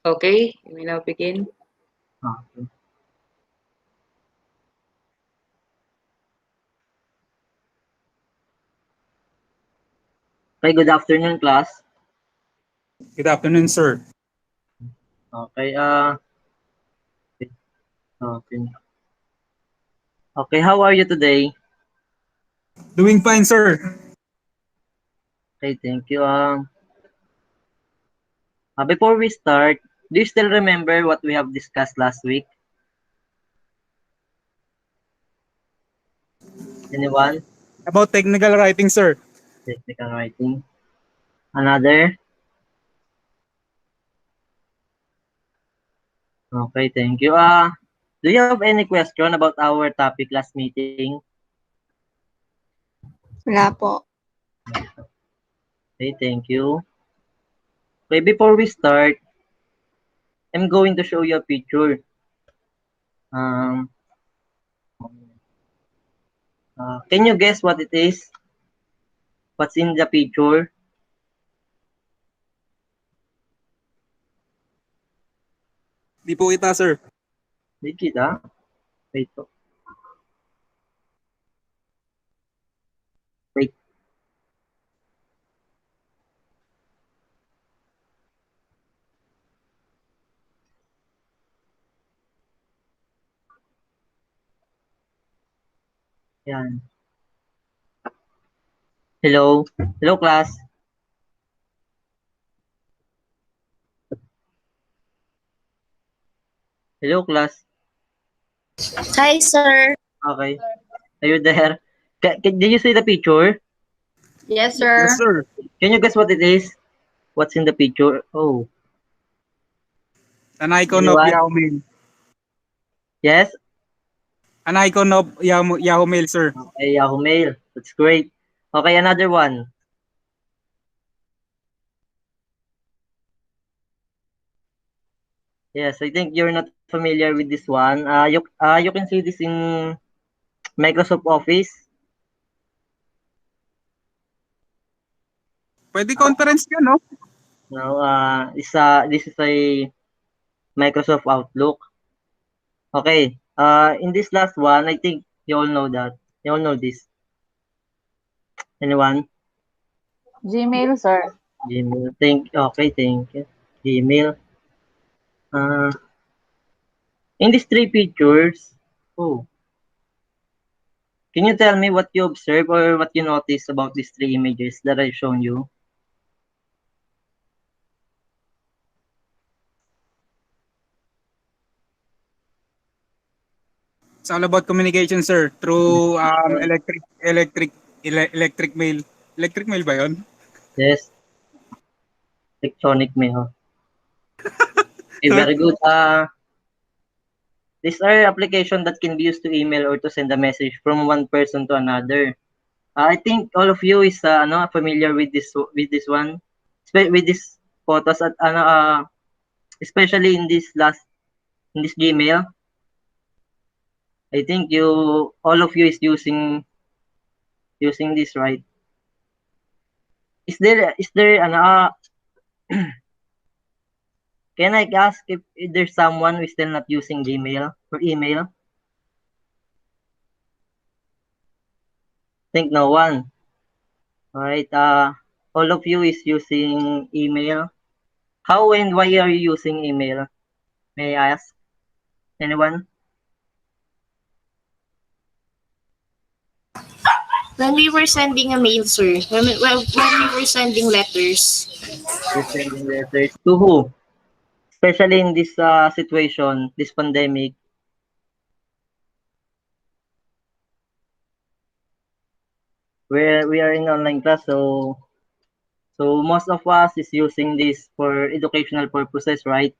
Okay, we now begin. Okay. Okay, good afternoon, class. Good afternoon, sir. Okay, okay. Okay, how are you today? Doing fine, sir. Okay, thank you. Before we start, do you still remember what we have discussed last week? Anyone? About technical writing, sir. Technical writing. Another? Okay, thank you. Do you have any question about our topic last meeting? Wala po. Okay, thank you. Okay, before we start, I'm going to show you a picture. Um, can you guess what it is? What's in the picture? Di po kita, sir. Di kita. Wait po. Wait. Yan. Hello. Hello, class. Hello, class. Hi, sir. Okay. Are you there? Did you see the picture? Yes, sir. Yes, sir. Can you guess what it is? What's in the picture? Oh, An icon of anyone? Yahoo Mail. Yes? An icon of Yahoo Mail, sir. Okay, Yahoo Mail. That's great. Okay, another one. Yes, I think you're not familiar with this one. You can see this in Microsoft Office. Pwede conference yun, no? Now, this is a Microsoft Outlook. Okay. In this last one, I think you all know that. You all know this. Anyone? Gmail, sir. Gmail. Thank you. Gmail. Uh, in these three pictures, oh, can you tell me what you observe or what you notice about these three images that I've shown you? It's all about communication, sir. Through electric mail. Electric mail ba yun? Yes, electronic mail. Okay, Sir? very good. These are applications that can be used to email or to send a message from one person to another. I think all of you is familiar with this one, with this photos at especially in this Gmail. I think all of you is using this, right? Is there can I ask if there's someone who is still not using Gmail or email? Think no one. All right. All of you is using email. How and why are you using email? May I ask? Anyone? When we were sending a mail, sir. When we were sending letters. You're sending letters to who? Especially in this situation, this pandemic. Where we are in online class, so most of us is using this for educational purposes, right?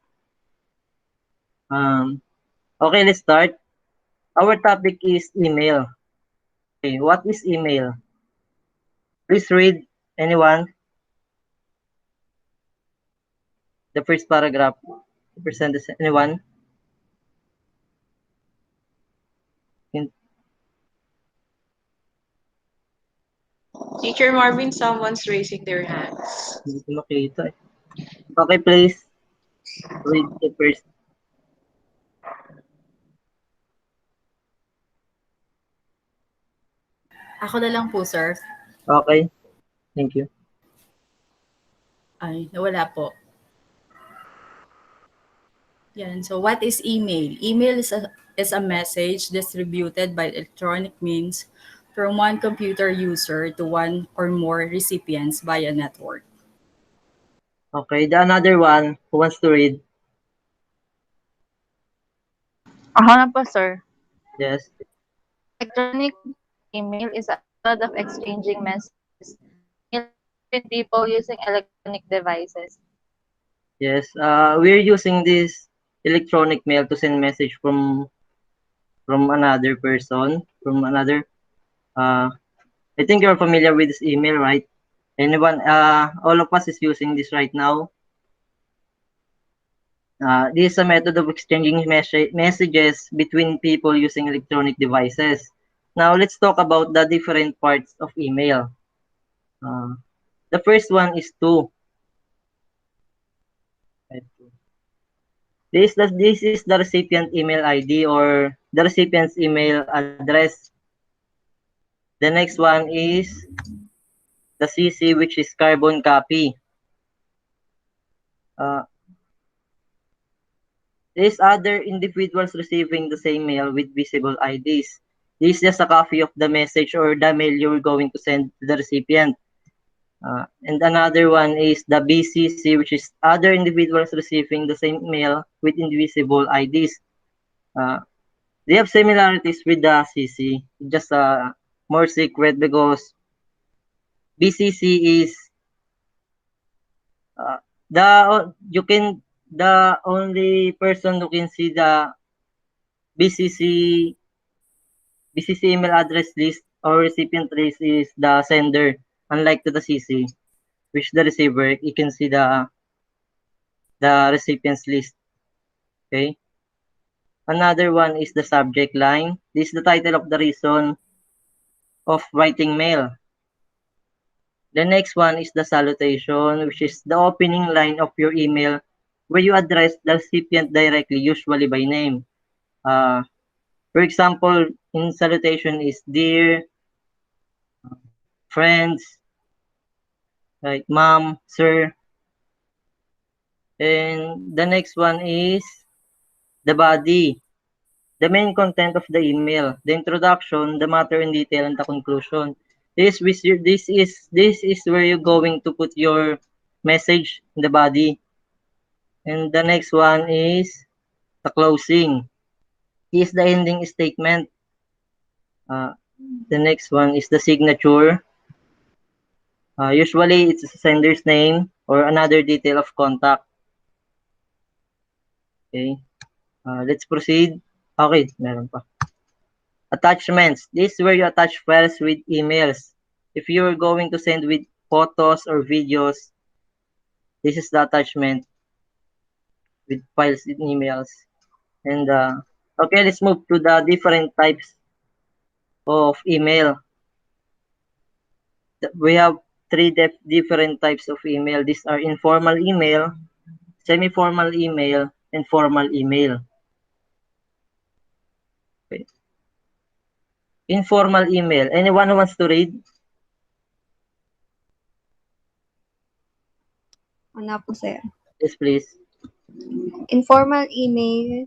Okay, let's start. Our topic is email. Okay, what is email? Please read, anyone, the first paragraph. Present this, anyone? Hin- Teacher Marvin, someone's raising their hands. Hindi ko makita eh. Okay, please. read the first. Ako na lang po, sir. Okay, thank you. Ay, nawala po. Yan. So, what is email? Email is a message distributed by electronic means from one computer user to one or more recipients via network. Okay, the another one who wants to read? Ako na po, sir. Yes. Electronic email is a method of exchanging messages between people using electronic devices. Yes. We're using this electronic mail to send message from another person, from another. I think you're familiar with this email, right? Anyone? All of us is using this right now. This is a method of exchanging messages between people using electronic devices. Now, let's talk about the different parts of email. The first one is to. This is the recipient email ID or the recipient's email address. The next one is the CC, which is carbon copy. These other individuals receiving the same mail with visible IDs. This is just a copy of the message or the mail you're going to send to the recipient. And another one is the BCC, which is other individuals receiving the same mail with invisible IDs. They have similarities with the CC, just more secret because BCC is the only person who can see the BCC email address list or recipient list is the sender, unlike to the CC, which the receiver you can see the recipient's list. Okay. Another one is the subject line. This is the title of the reason of writing mail. The next one is the salutation, which is the opening line of your email where you address the recipient directly, usually by name. For example, in salutation is dear, friends, like mom, sir. And the next one is the body, the main content of the email, the introduction, the matter in detail, and the conclusion. This is where you're going to put your message in the body. And the next one is the closing. Is the ending statement. The next one is the signature. Usually, it's a sender's name or another detail of contact. Okay. Let's proceed. Okay, meron pa. Attachments. This is where you attach files with emails. If you're going to send with photos or videos, this is the attachment with files in emails. And okay, let's move to the different types of email. We have three different types of email. These are informal email, semi-formal email, and formal email. Okay. Informal email. Anyone who wants to read? Ano po, sir? Yes, please. Informal email.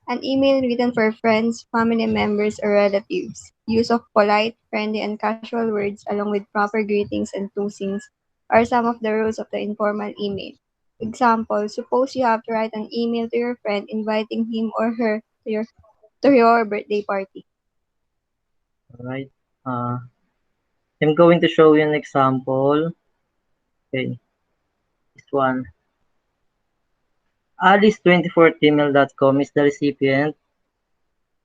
An email written for friends, family members, or relatives. Use of polite, friendly, and casual words along with proper greetings and closings are some of the rules of the informal email. Example, suppose you have to write an email to your friend inviting him or her to your birthday party. All right. I'm going to show you an example. Okay. This one. Alice24@gmail.com is the recipient,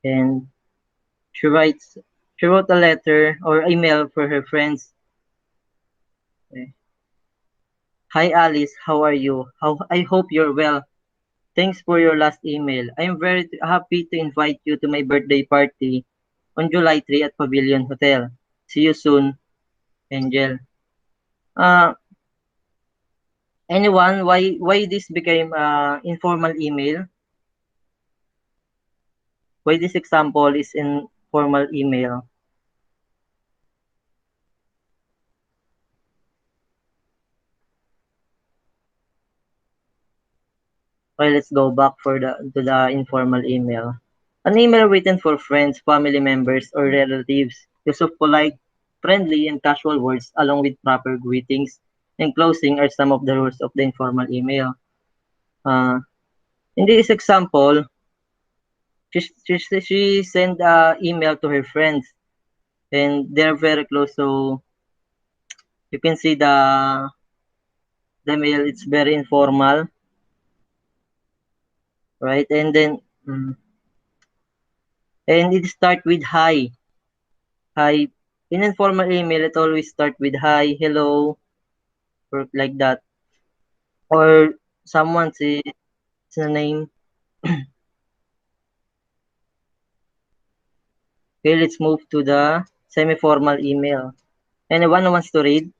and she wrote a letter or email for her friends. Okay. Hi Alice, how are you? I hope you're well. Thanks for your last email. I am very happy to invite you to my birthday party on July 3 at Pavilion Hotel. See you soon, Angel. Anyone, why this became informal email? Why this example is informal email? Okay, let's go back to the informal email. An email written for friends, family members, or relatives. Use of polite, friendly, and casual words along with proper greetings and closing are some of the rules of the informal email. Uh, in this example, she sent an email to her friends and they're very close, so you can see the mail, it's very informal, right? And then and it start with hi. Hi. In informal email, it always start with hi, hello, or like that. Or someone says the name. Okay, let's move to the semi-formal email. Anyone who wants to read?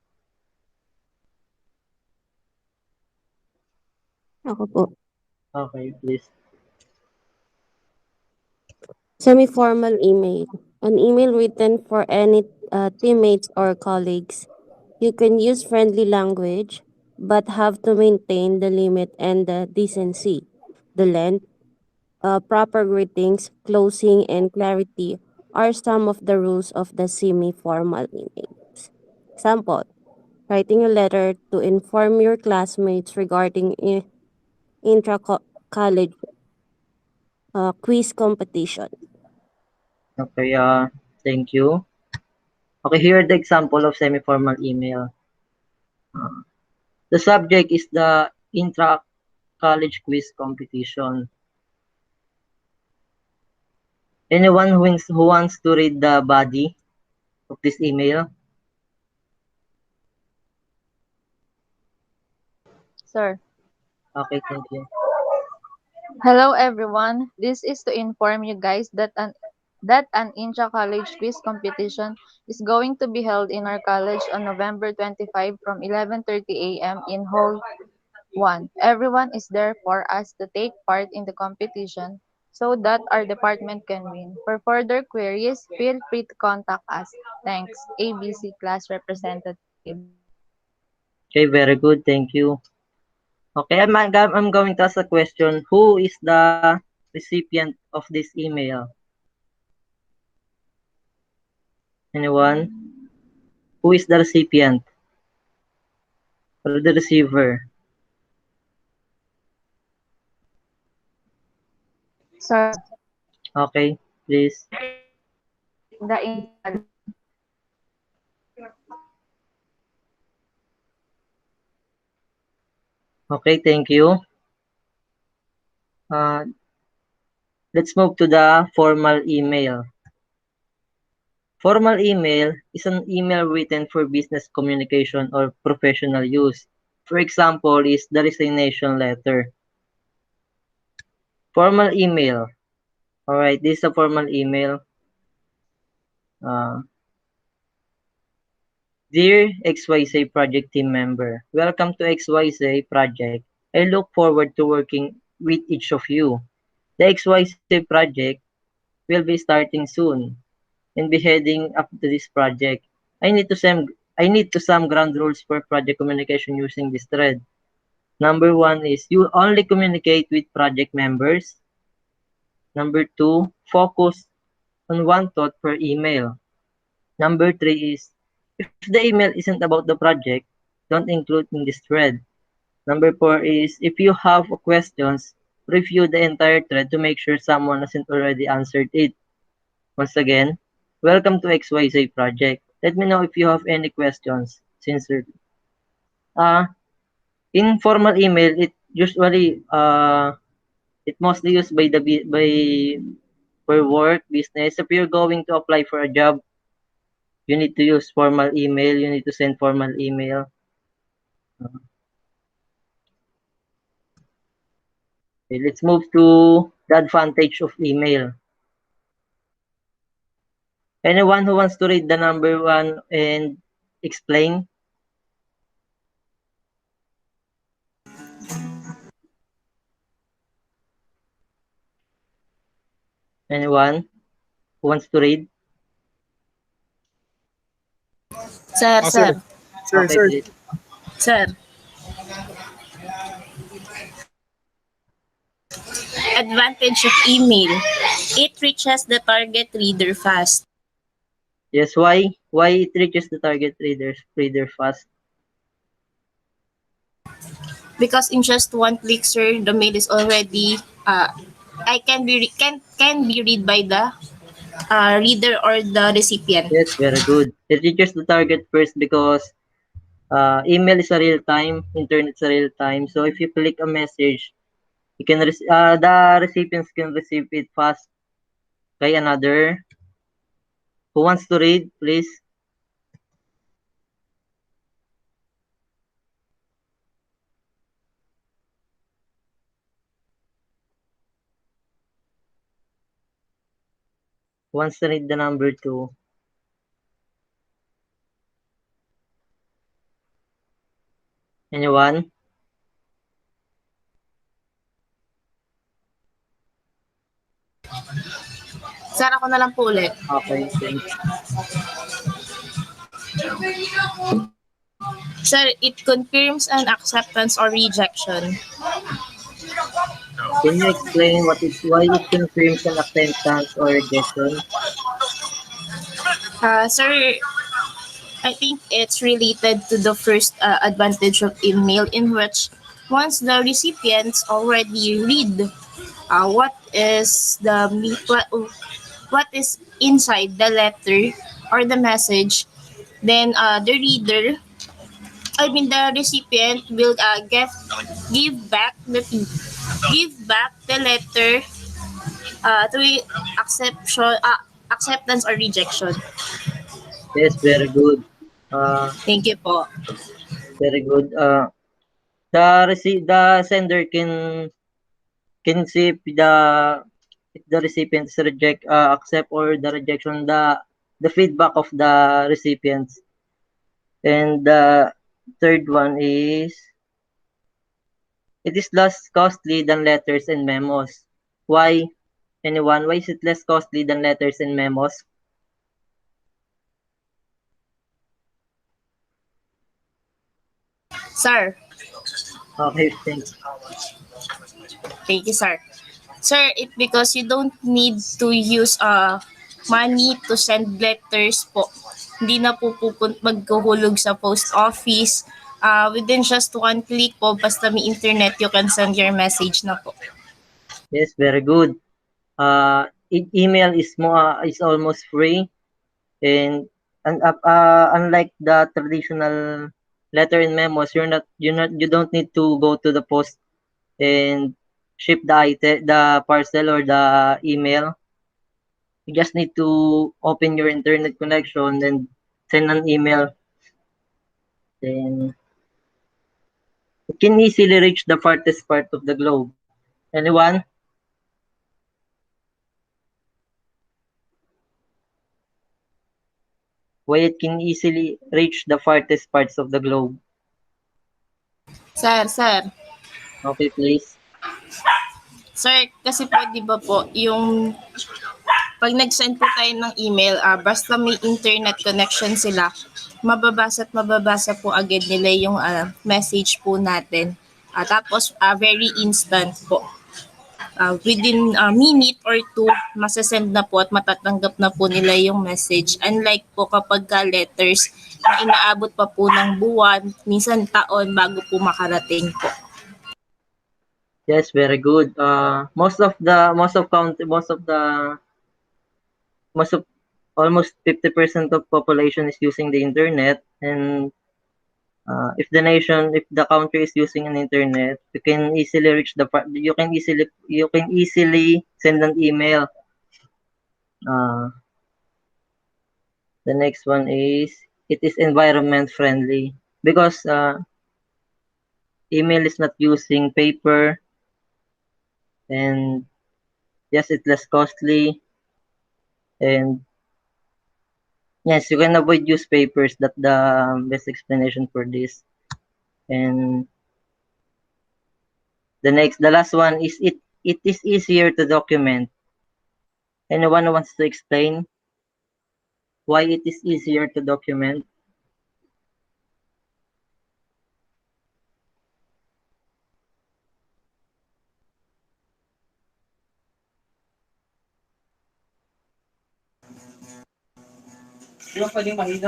Ako po. Okay, please. Semi-formal email. An email written for any teammates or colleagues. You can use friendly language, but have to maintain the limit and the decency. The length, proper greetings, closing, and clarity are some of the rules of the semi-formal emails. Example, writing a letter to inform your classmates regarding intra-college quiz competition. Okay, thank you. Okay, here are the example of semi-formal email. The subject is the intra-college quiz competition. Anyone who wants to read the body of this email? Sir. Okay, thank you. Hello everyone. This is to inform you guys that an intra-college quiz competition is going to be held in our college on November 25 from 11:30 a.m. in Hall 1. Everyone is there for us to take part in the competition so that our department can win. For further queries, feel free to contact us. Thanks. ABC class representative. Okay, very good. Thank you. Okay, I'm going to ask a question. Who is the recipient of this email? Anyone? Who is the recipient or the receiver? Sir, Okay, please. the Okay, thank you. Uh, let's move to the formal email. Formal email is an email written for business communication or professional use. For example, is the resignation letter. Formal email. All right, this is a formal email. Uh, Dear XYZ project team member, welcome to XYZ project. I look forward to working with each of you. The XYZ project will be starting soon and be heading up to this project. I need to some ground rules for project communication using this thread. Number one is you only communicate with project members. Number two, focus on one thought per email. Number three is if the email isn't about the project, don't include in this thread. Number four is if you have questions, review the entire thread to make sure someone hasn't already answered it. Once again, welcome to XYZ project. Let me know if you have any questions. Sincerely. Uh, in formal email, it mostly used by for work, business. If you're going to apply for a job, you need to use formal email. You need to send formal email. Okay, let's move to the advantage of email. Anyone who wants to read the number one and explain? Anyone who wants to read? Sir, Oh, sir. sir, Sir, Okay, sir. please. sir. Advantage of email. It reaches the target reader fast. Yes, why it reaches the target reader fast? Because in just one click, sir, the mail is already I can be read by the reader or the recipient. Yes, very good. It reaches the target first because email is a real time, internet is a real time. So if you click a message, you can the recipients can receive it fast. Okay, another. Who wants to read, please? Who wants to read the number 2? Anyone? Sir, ako na lang po ulit. Okay, thanks. Sir, it confirms an acceptance or rejection. Can you explain why it confirms an acceptance or rejection? Sir, I think it's related to the first advantage of email, in which once the recipients already read what is inside the letter or the message, then the reader, I mean the recipient will give back the give back the letter to acceptance or rejection. Yes, very good. Thank you po. Very good. The sender can see if the recipient is accept or the rejection, the feedback of the recipients. And the third one is it is less costly than letters and memos. Why? Anyone? Why is it less costly than letters and memos? Sir, Okay, thanks. thank you, sir. Sir, it because you don't need to use money to send letters po. Hindi na po maghuhulog sa post office. Within just one click po, basta may internet, you can send your message na po. Yes, very good. Email is almost free, and unlike the traditional letter and memos, you don't need to go to the post and ship the parcel or the email. You just need to open your internet connection and send an email. Then it can easily reach the farthest part of the globe. Anyone? Why it can easily reach the farthest parts of the globe? Sir. Okay, please. Sir, kasi po, di ba po, yung pag nag-send po tayo ng email, basta may internet connection sila, mababasa po agad nila yung message po natin. Tapos, very instant po. Within a minute or two, masasend na po at matatanggap na po nila yung message. Unlike po kapag letters na inaabot pa po ng buwan, minsan taon bago po makarating po. Yes, very good. Most of almost 50% of population is using the internet, and if the country is using an internet, you can easily send an email. The next one is it is environment friendly because email is not using paper, and yes, it's less costly, and yes, you can avoid newspapers. That the best explanation for this. And the last one is it is easier to document. Anyone who wants to explain why it is easier to document?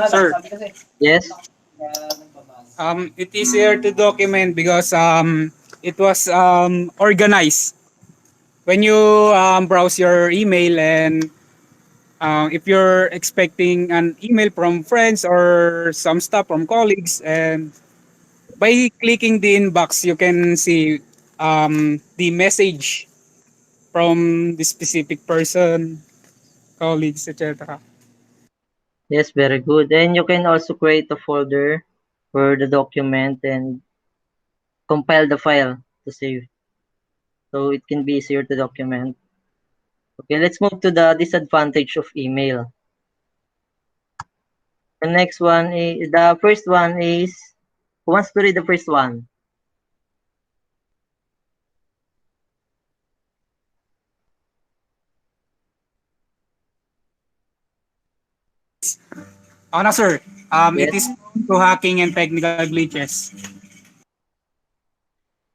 Sir, Yes? it easier to document because it was organized. When you browse your email and if you're expecting an email from friends or some stuff from colleagues, and by clicking the inbox, you can see the message from the specific person, colleagues, etc. Yes, very good. And you can also create a folder for the document and compile the file to save. So it can be easier to document. Okay, let's move to the disadvantage of email. The next one is, the first one is, who wants to read the first one? Ano sir, it Yes. is prone to hacking and technical glitches.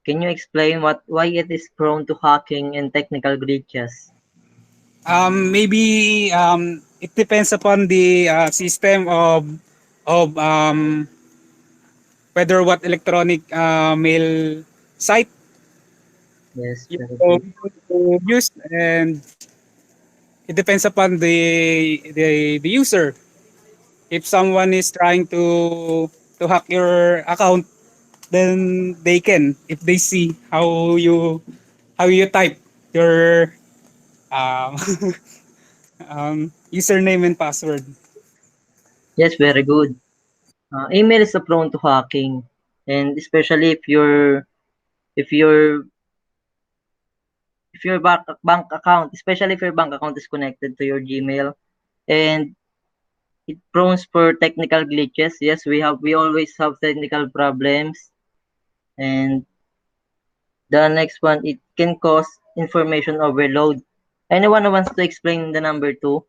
Can you explain why it is prone to hacking and technical glitches? Maybe it depends upon the system of whether what electronic mail site Yes, you very good. use, and it depends upon the user. If someone is trying to hack your account, then they can, if they see how you type your um, username and password. Yes, very good. Email is prone to hacking, and especially if your bank account, especially if your bank account is connected to your Gmail, and it prone for technical glitches. Yes, we always have technical problems, and the next one, it can cause information overload. Anyone who wants to explain the number two?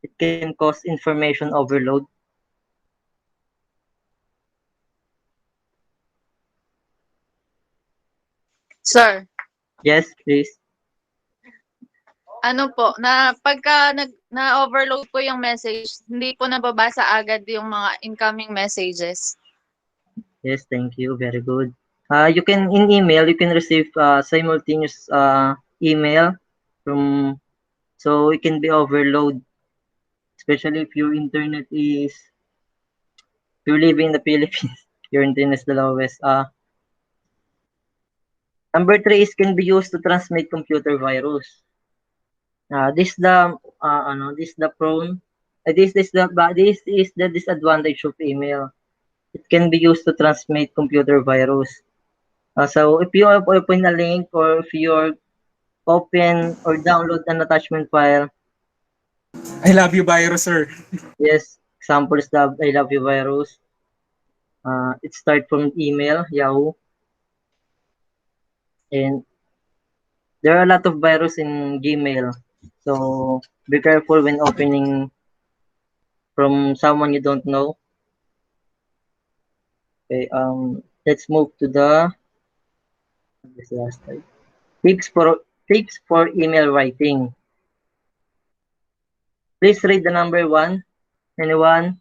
It can cause information overload. Sir, Yes, please. ano po, na-overload po yung message, hindi po nababasa agad yung mga incoming messages. Yes, thank you. Very good. You can in email you can receive simultaneous email from, so it can be overload, especially if your internet is, you're living in the Philippines, your internet is the lowest. Number three is can be used to transmit computer virus. This the prone. This is the disadvantage of email. It can be used to transmit computer virus. So if you open a link, or if you open or download an attachment file, I love you, virus, sir. yes, example is the I love you virus. It start from email, Yahoo, and there are a lot of virus in Gmail. So be careful when opening from someone you don't know. Okay, let's move to this last slide. Tips for email writing. Please read the number one. Anyone?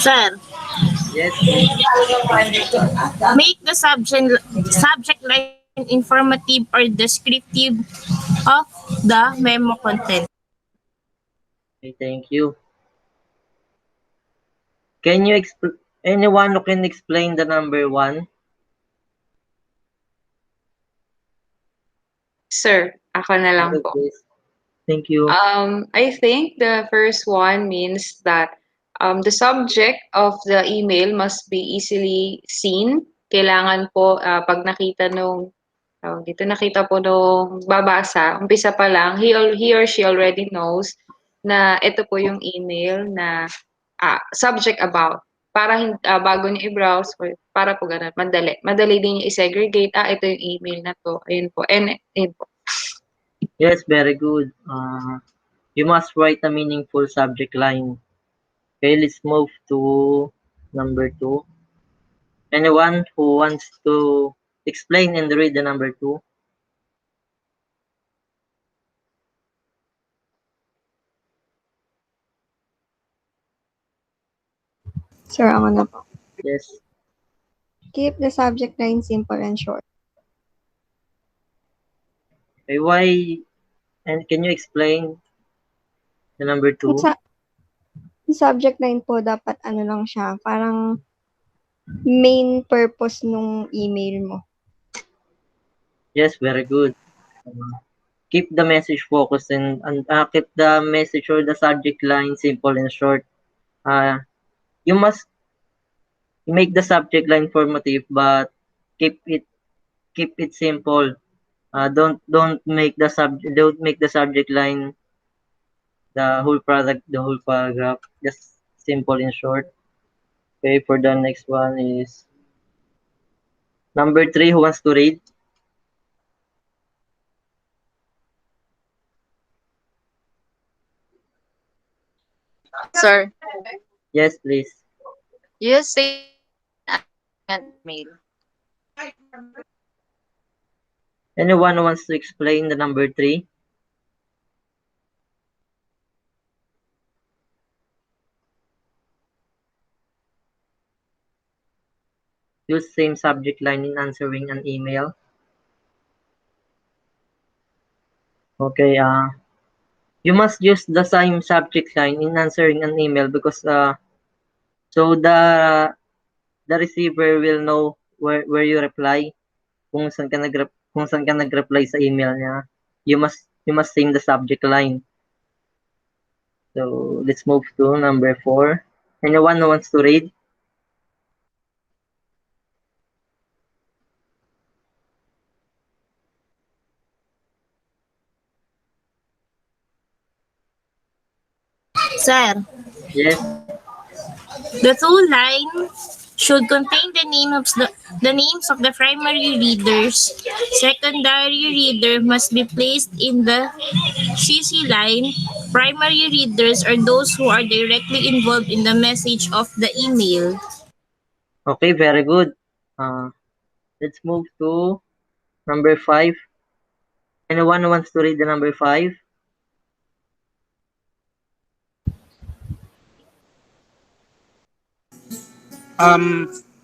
Sir, Yes, please. make the subject line informative or descriptive of the memo content. Okay, thank you. Can you anyone who can explain the number one? Sir, ako na lang Okay, po. please. Thank you. I think the first one means that the subject of the email must be easily seen. Kailangan po pag nakita nung dito nakita po nung babasa, umpisa pa lang, he or she already knows na ito po yung email na subject about. bago niyo i-browse or para po gano'n madali. Madali din niyo i-segregate, ito yung email na 'to, ayun po, and ayun po. Yes, very good. You must write a meaningful subject line. Okay, let's move to number 2. Anyone who wants to explain and read the number 2? Sir, ako na po. Yes. Keep the subject line simple and short. Okay, why, and can you explain the number Yung 2? yung subject line po dapat ano lang siya, parang main purpose nung email mo. Yes, very good. Keep the message focused and keep the message or the subject line simple and short. You must make the subject line informative, but keep it keep it simple. Don't make the subject line the whole paragraph. Just simple and short. Okay, for the next one is number 3. Who wants to read? Sir, Yes, please. use same and email. Anyone who wants to explain the number 3? Use same subject line in answering an email. Okay, you must use the same subject line in answering an email because so the receiver will know where you reply, kung saan ka nag-reply sa email niya. You must same the subject line. So let's move to number 4. Anyone who wants to read? Sir, Yes. the two line should contain the names of the primary readers. Secondary reader must be placed in the CC line. Primary readers are those who are directly involved in the message of the email. Okay, very good. Let's move to number 5. Anyone who wants to read the number 5?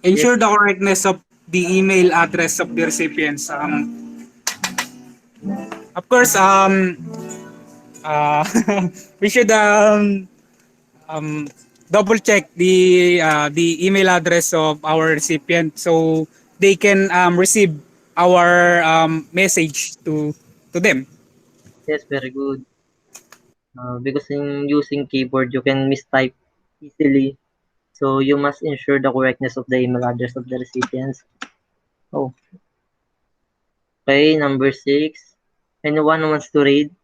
Ensure Yes. the correctness of the email address of the recipients. Of course, uh, we should um, double check the email address of our recipient so they can receive our message to them. Yes, very good. Because in using keyboard, you can mistype easily. So you must ensure the correctness of the email address of the recipients. Oh, okay, number 6. Anyone who wants to read?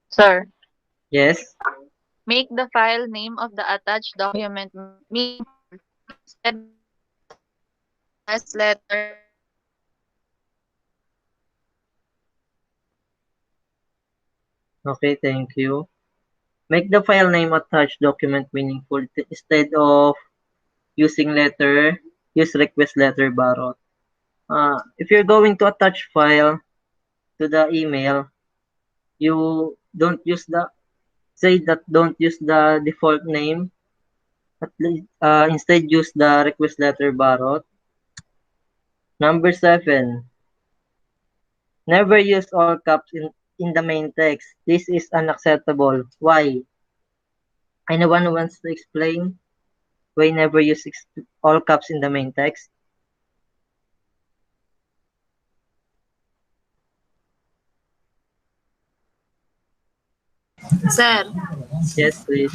Sir, Yes. make the file name of the attached document meaningful. Instead of last letter. Okay, thank you. Make the file name attached document meaningful instead of using use request letter borrowed. If you're going to attach file to the email, you don't use the default name. At least, instead use the request letter borrowed. Number 7, never use all caps in the main text. This is unacceptable. Why? Anyone who wants to explain why never use all caps in the main text? Sir, Yes, please.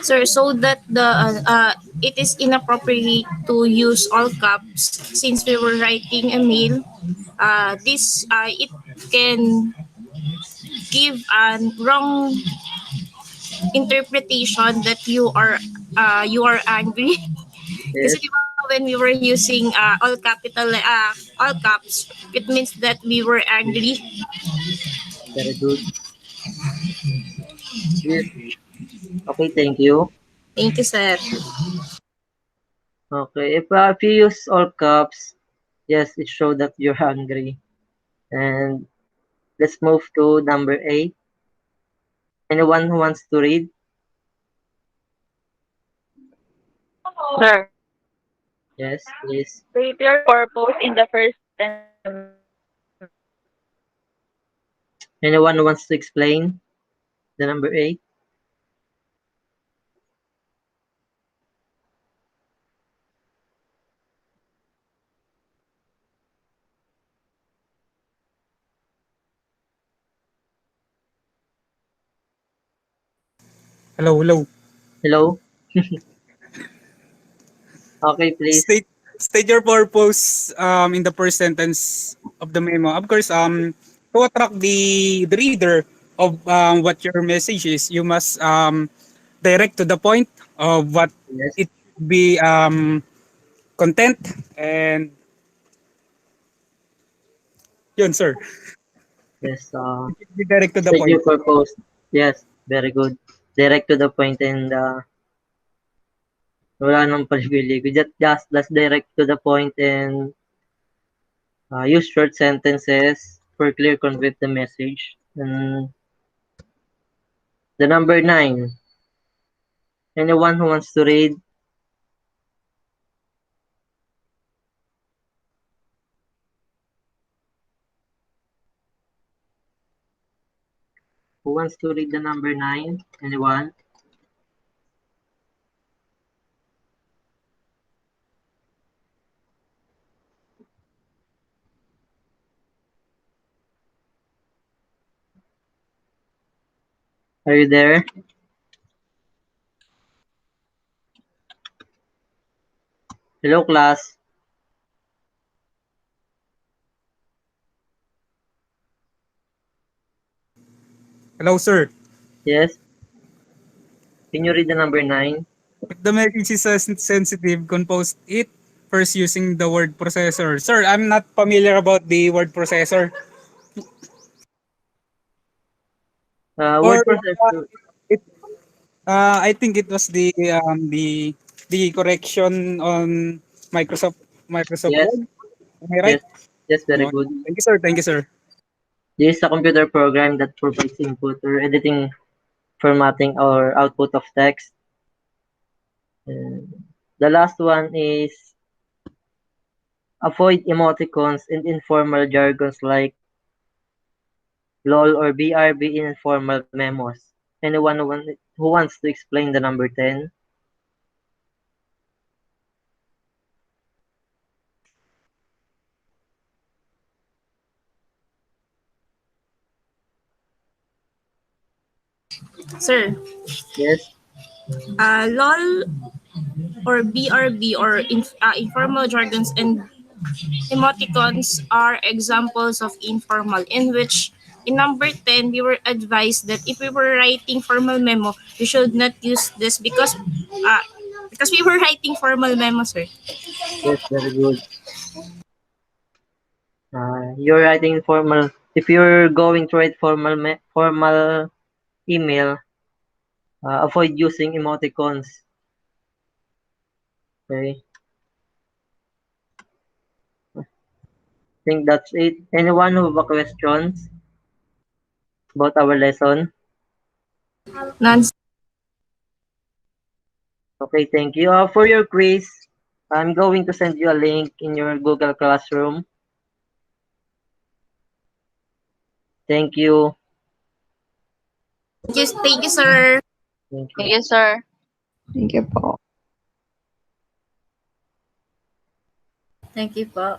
Sir, so that it is inappropriate to use all caps since we were writing a mail. This it can give a wrong interpretation that you are angry. Kasi di Yes, ba when we were using all caps, it means that we were angry. very good. Yes. Okay, thank you. Thank you, sir. Okay, if you use all caps, yes, it show that you're hungry. And let's move to number 8. Anyone who wants to read? Sir, Yes, please. state your purpose in the first sentence of the message. Anyone who wants to explain the number 8? Hello, hello. Hello? Okay, please. State state your purpose in the first sentence of the memo. Of course, to attract the reader of what your message is, you must direct to the point of what Yes, it be content, and yun, sir. yes. It should be direct to the State your point. purpose. Yes, very good. Direct to the point and wala nang palibili. Just direct to the point and use short sentences for clear convey the message. And the number 9. Anyone who wants to read? Who wants to read the number 9? Anyone? Are you there? Hello, class. Hello, sir. Yes. Can you read the number 9? If the message is sensitive, compose it first using the word processor. Sir, I'm not familiar about the word processor. Or Word processor. it I think it was the correction on Microsoft Microsoft Yes. Word. Am I right? Yes. Yes, very No. good. Thank you, sir. Thank you, sir. This is a computer program that provides input or editing, formatting, or output of text. And the last one is avoid emoticons and informal jargons like LOL or BRB in informal memos. Anyone who wants to explain the number 10? Sir, Yes. LOL or BRB or informal jargons and emoticons are examples of informal in which in number 10 we were advised that if we were writing formal memo we should not use this because we were writing formal memo, sir. Yes, very good. You're writing formal. If you're going to write formal email, avoid using emoticons. Okay. Think that's it. Anyone who have a questions about our lesson? None. Okay, thank you. For your quiz, I'm going to send you a link in your Google Classroom. Thank you. Thank you, sir. Thank you. Thank you, sir. Thank you po. Thank you po.